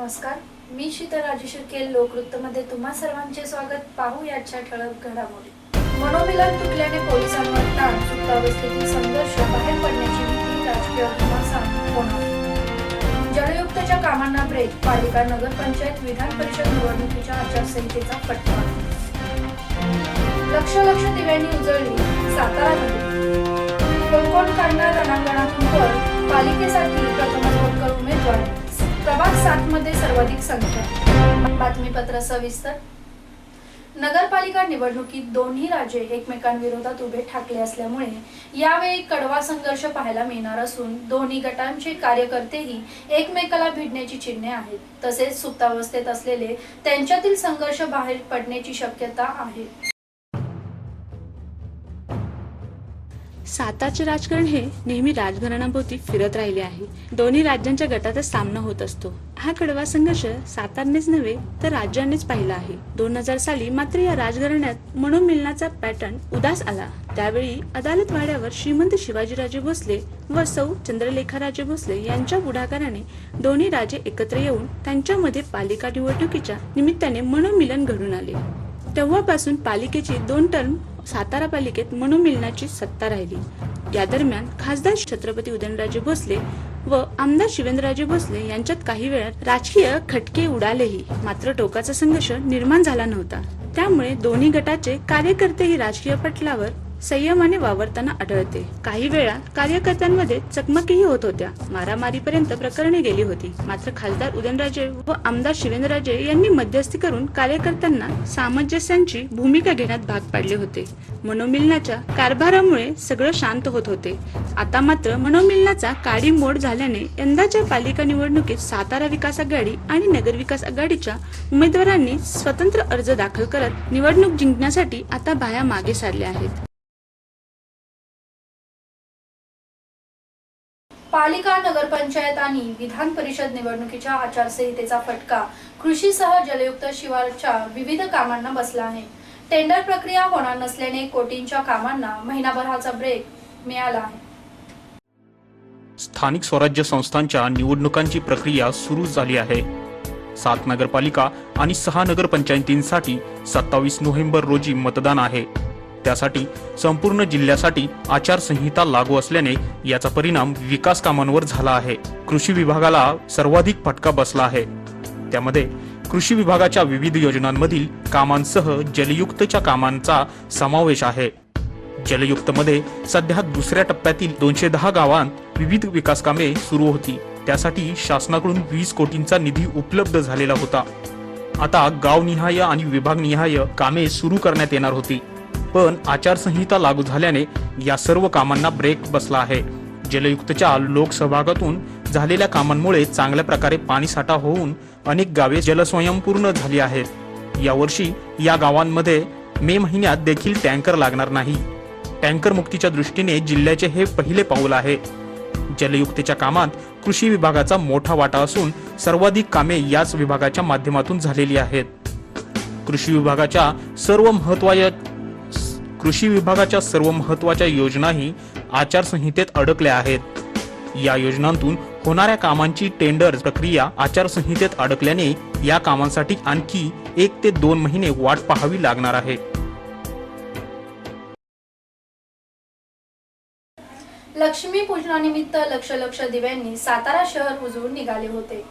नमस्कार, मी शीतल राजेश्वर लोकवृत्तमध्ये तुम्हा सर्वांचे स्वागत। पाहू याच्या ठळक घडामोडी। मनोमिलन तुटल्याने पोलिसांवर ताण, सुप्तावस्थेतील संघर्ष, बाहेर पडण्याची भीती, राजकीय घमासान होणार। जलयुक्तच्या कामांना ब्रेक, पालिका नगरपंचायत विधान परिषद निवडणुकीच्या आचारसंहितेचा फटका। लक्ष दिव्यांनी उजळली सातारामध्ये। कोण काढणार रणांगणातून वर, पालिकेसाठी प्रथमच होतकर उमेदवार। प्रभाग 7 मध्ये सर्वाधिक संख्या। बातमीपत्र सविस्तर। नगरपालिका निवडणुकीत दोन्ही राजे एकमेकांविरोधात उभे ठाकले असल्यामुळे यावेळी कडवा संघर्ष पाहायला मिळणार असून दोन्ही गटांचे कार्यकर्तेही एकमेकाला भिडण्याची चिन्हे आहेत। तसेच सुप्तावस्थेत असलेले त्यांच्यातील संघर्ष बाहेर पडण्याची शक्यता आहे। सातारचे राजकारण हे नेहमी राजघराण्याभोवती फिरत राहिले आहे। दोन्ही राज्यांच्या गटातच सामना होत असतो। हा कडवा संघर्ष सातारनेच नव्हे तर राज्यानेच पाहिला आहे। 2000 साली मात्र या राजघराण्यात मनोमिलनाचा पॅटर्न उदास आला। त्यावेळी अदालत वाड्यावर श्रीमंत शिवाजीराजे भोसले व सौ चंद्रलेखाराजे भोसले यांच्या पुढाकाराने दोन्ही राजे एकत्र येऊन त्यांच्यामध्ये पालिका निवडणुकीच्या निमित्ताने मनोमिलन घडून आले। तेव्हापासून पालिकेची 2 टर्म सातारा पालिकेत मनोमिलनाची सत्ता राहिली। या दरम्यान खासदार छत्रपती उदयनराजे भोसले व आमदार शिवेंद्रराजे भोसले यांच्यात काही वेळा राजकीय खटके उडालेही, मात्र टोकाचा संघर्ष निर्माण झाला नव्हता। त्यामुळे दोन्ही गटाचे कार्यकर्तेही राजकीय पटलावर संयमाने वावरताना आढळते। काही वेळा कार्यकर्त्यांमध्ये चकमकीही होत होत्या, मारामारीपर्यंत प्रकरणे गेली होती। मात्र खासदार उदयनराजे व आमदार शिवेंद्रराजे यांनी मध्यस्थी करून कार्यकर्त्यांना सामंजस्याची भूमिका घेण्यात भाग पाडले होते। मनोमिलनाच्या कारभारामुळे सगळं शांत होत होते। आता मात्र मनोमिलनाचा काडी मोड झाल्याने यंदाच्या पालिका निवडणुकीत सातारा विकास आघाडी आणि नगर विकास आघाडीच्या उमेदवारांनी स्वतंत्र अर्ज दाखल करत निवडणूक जिंकण्यासाठी आता बाया मागे सारल्या आहेत। पालिका नगरपंचायत आणि विधान परिषद निवडणुकीच्या आचारसंहितेचा फटका कृषीसह जलयुक्त शिवारच्या विविध कामांना बसला आहे। टेंडर प्रक्रिया होणार नसल्याने कोटींच्या कामांना महिनाभराचा ब्रेक मिळाला आहे। स्थानिक स्वराज्य संस्थांच्या निवडणुकांची प्रक्रिया सुरू झाली आहे। 7 नगरपालिका आणि 6 नगरपंचायतींसाठी 27 नोव्हेंबर रोजी मतदान आहे। त्यासाठी संपूर्ण जिल्ह्यासाठी आचारसंहिता लागू असल्याने याचा परिणाम विकास कामांवर झाला आहे। कृषी विभागाला सर्वाधिक फटका बसला आहे। त्यामध्ये कृषी विभागाच्या विविध योजनांमधील कामांसह जलयुक्तच्या कामांचा समावेश आहे। जलयुक्तमध्ये सध्या दुसऱ्या टप्प्यातील 210 गावांत विविध विकास कामे सुरू होती। त्यासाठी शासनाकडून 20 कोटींचा निधी उपलब्ध झालेला होता। आता गावनिहाय आणि विभागनिहाय कामे सुरू करण्यात येणार होती, पण आचारसंहिता लागू झाल्याने या सर्व कामांना ब्रेक बसला आहे। जलयुक्तच्या लोकसहभागातून झालेल्या कामांमुळे चांगल्या प्रकारे पाणीसाठा होऊन अनेक गावे जलस्वयंपूर्ण झाली आहेत। यावर्षी या गावांमध्ये मे महिन्यात देखील टँकर लागणार नाही। टँकर मुक्तीच्या दृष्टीने जिल्ह्याचे हे पहिले पाऊल आहे। जलयुक्तच्या कामात कृषी विभागाचा मोठा वाटा असून सर्वाधिक कामे याच विभागाच्या माध्यमातून झालेली आहेत। कृषी विभागाच्या सर्व महत्त्वाच्या योजनाही आचारसंहितेत अडकल्या आहेत। या योजनांतून होणाऱ्या कामांची टेंडर प्रक्रिया आचारसंहितेत अडकल्याने या कामांसाठी आणखी 1 ते 2 महिने वाट पाहावी लागणार आहे। लक्ष्मी पूजनानिमित्त लक्ष दिव्यांनी सातारा शहर उजळून निघाले होते।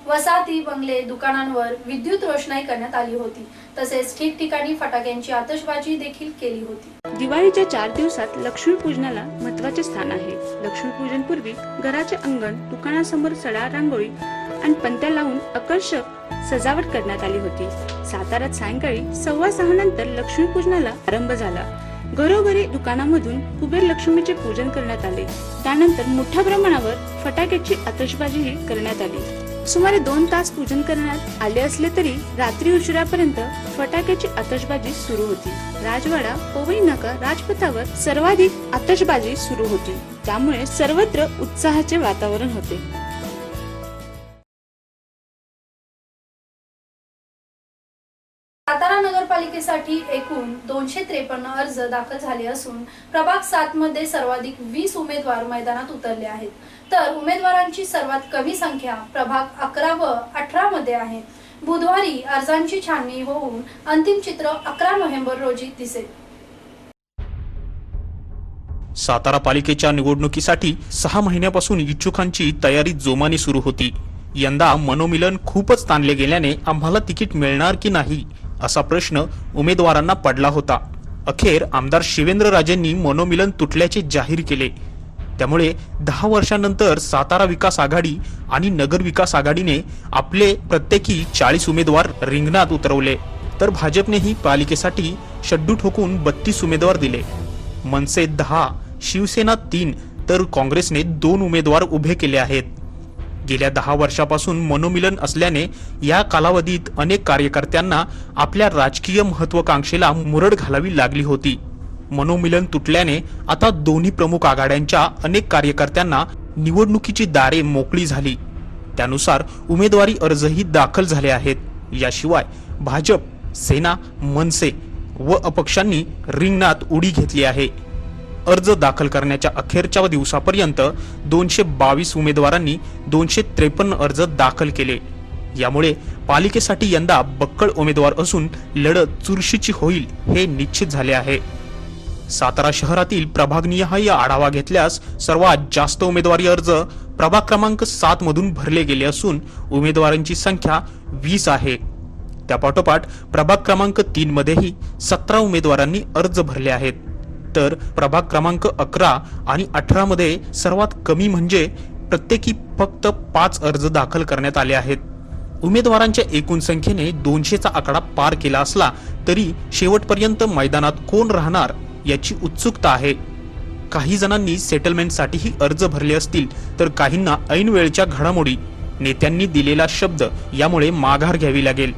वसाहती, बंगले, दुकानांवर विद्युत रोषणाई करण्यात आली होती। तसेच ठिकठिकाणी फटाक्यांची आतषबाजी देखील केली होती। दिवाळीच्या 4 दिवसात लक्ष्मीपूजनाला महत्त्वाचे स्थान आहे। लक्ष्मीपूजनपूर्वी घराचे अंगण, दुकानासमोर सडा रांगोळी आणि पणत्या लावून आकर्षक सजावट करण्यात आली होती। साताऱ्यात सायंकाळी 6:15 नंतर लक्ष्मीपूजनाला आरंभ झाला। घरोघरी दुकानामधून कुबेर लक्ष्मीचे पूजन करण्यात आले। त्यानंतर मोठ्या प्रमाणावर फटाक्याची आतषबाजीही करण्यात आली। सुमारे 2 तास पूजन करण्यात आले असले तरी रात्री उशिरापर्यंत फटाक्याची आतषबाजी सुरू होती। राजवाडा, पवई नाका, राजपथावर सर्वाधिक आतषबाजी सुरू होती। त्यामुळे सर्वत्र उत्साहाचे वातावरण होते। सातारा नगरपालिकेसाठी एकूण 253 अर्ज दाखल झाले असून प्रभाग 7 मध्ये सर्वाधिक 20 उमेदवार मैदानात उतरले आहेत, तर उमेदवारांची सर्वात कमी संख्या प्रभाग 11 व 18 मध्ये आहे. बुधवारी अर्जांची छाननी होऊन अंतिम चित्र 11 नोव्हेंबर रोजी दिसेल. सातारा पालिकेच्या निवडणुकीसाठी 6 महिन्यापासून इच्छुकांची तयारी जोमाने सुरू होती. यंदा मनोमिलन खूपच ताणले गेल्याने आम्हाला तिकीट मिळणार की नाही असा प्रश्न उमेदवारांना पडला होता. अखेर आमदार शिवेंद्रराजेंनी मनोमिलन तुटल्याचे जाहीर केले. त्यामुळे 10 वर्षांनंतर सातारा विकास आघाडी आणि नगर विकास आघाडीने आपले प्रत्येकी 40 उमेदवार रिंगणात उतरवले, तर भाजपनेही पालिकेसाठी शड्डू ठोकून 32 उमेदवार दिले. मनसे 10, शिवसेना 3 तर काँग्रेसने 2 उमेदवार उभे केले आहेत. गेल्या 10 वर्षापासून मनोमिलन असल्याने या कालावधीत अनेक कार्यकर्त्यांना आपल्या राजकीय महत्वाकांक्षेला मुरड घालावी लागली होती. मनोमिलन तुटल्याने आता दोन्ही प्रमुख आघाड्यांच्या अनेक कार्यकर्त्यांना निवडणुकीची दारे मोकळी झाली. त्यानुसार उमेदवारी अर्जही दाखल झाले आहेत. याशिवाय भाजप, सेना, मनसे व अपक्षांनी रिंगणात उडी घेतली आहे. अर्ज दाखल करण्याच्या अखेरच्या दिवसापर्यंत 222 उमेदवारांनी 253 अर्ज दाखल केले. यामुळे पालिकेसाठी यंदा बक्कळ उमेदवार असून लढत चुरशीची होईल हे निश्चित झाले आहे. सातारा शहरातील प्रभागनिहाय आढावा घेतल्यास सर्वात जास्त उमेदवारी अर्ज प्रभाग क्रमांक 7 मधून भरले गेले असून उमेदवारांची संख्या 20 आहे. त्यापाठोपाठ प्रभाग क्रमांक 3 मध्येही 17 उमेदवारांनी अर्ज भरले आहेत, तर प्रभाग क्रमांक 11 आणि 18 मध्ये सर्वात कमी म्हणजे प्रत्येकी फक्त 5 अर्ज दाखल करण्यात आले आहेत. उमेदवारांच्या एकूण संख्येने 200चा आकडा पार केला असला तरी शेवटपर्यंत मैदानात कोण राहणार याची उत्सुकता आहे. काही जणांनी सेटलमेंटसाठीही अर्ज भरले असतील, तर काहींना ऐन वेळच्या घडामोडी, नेत्यांनी दिलेला शब्द यामुळे माघार घ्यावी लागेल.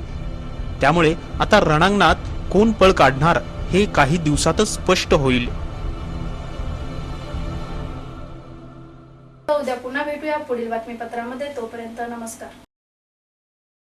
त्यामुळे आता रणांगणात कोण पळ काढणार हे काही दिवसातच स्पष्ट होईल. उद्या पुन्हा भेटूया पुढील बातमीपत्रामध्ये. तोपर्यंत नमस्कार.